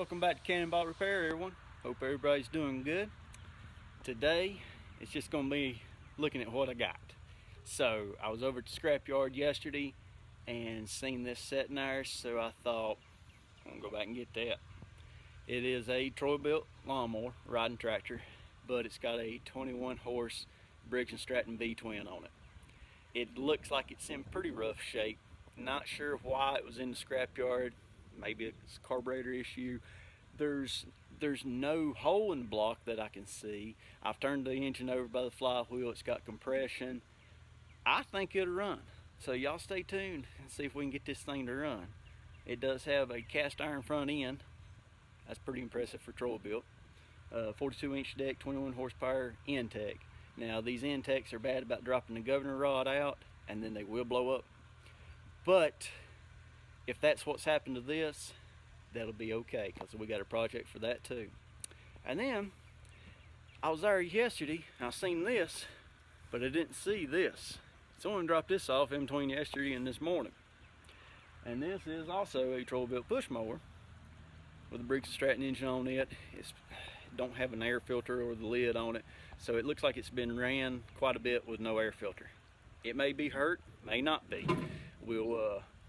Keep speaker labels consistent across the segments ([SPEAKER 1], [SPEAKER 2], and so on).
[SPEAKER 1] Welcome back to Cannonball Repair, everyone. Hope everybody's doing good. Today, it's just going to be looking at what I got. So, I was over at the scrapyard yesterday and seen this sitting there, so I thought, I'm going to go back and get that. It is a Troy-built lawnmower, riding tractor, but it's got a 21 horse Briggs & Stratton V-twin on it. It looks like it's in pretty rough shape. Not sure why it was in the scrapyard. Maybe it's a carburetor issue. There's no hole in the block that I can see. I've turned the engine over by the flywheel. It's got compression. I think it'll run. So y'all stay tuned and see if we can get this thing to run. It does have a cast iron front end. That's pretty impressive for Troy-built. 42-inch deck, 21 horsepower intake. Now these intakes are bad about dropping the governor rod out, and then they will blow up. But if that's what's happened to this, that'll be okay, because we got a project for that too. And then I was there yesterday and I seen this, but I didn't see this. Someone dropped this off in between yesterday and this morning. And this is also a Troy-built push mower with a Briggs & Stratton engine on it. It don't have an air filter or the lid on it, so it looks like it's been ran quite a bit with no air filter. It may be hurt, may not be.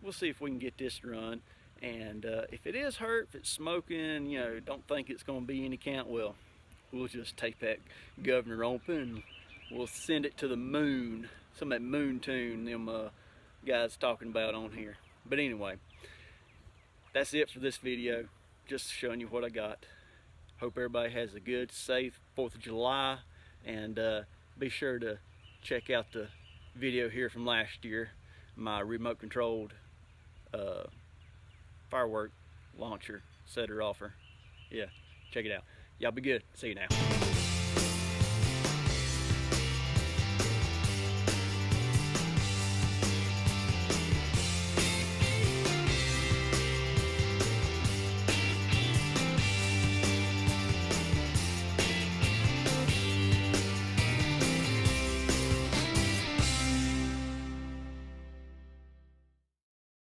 [SPEAKER 1] We'll see if we can get this to run, and if it is hurt, if it's smoking, don't think it's going to be any count, well, we'll just tape that governor open and we'll send it to the moon. Some of that moon tune them guys talking about on here. But anyway, that's it for this video. Just showing you what I got. Hope everybody has a good, safe 4th of July, and be sure to check out the video here from last year, my remote controlled firework launcher setter offer. Yeah, check it out. Y'all be good. See you now.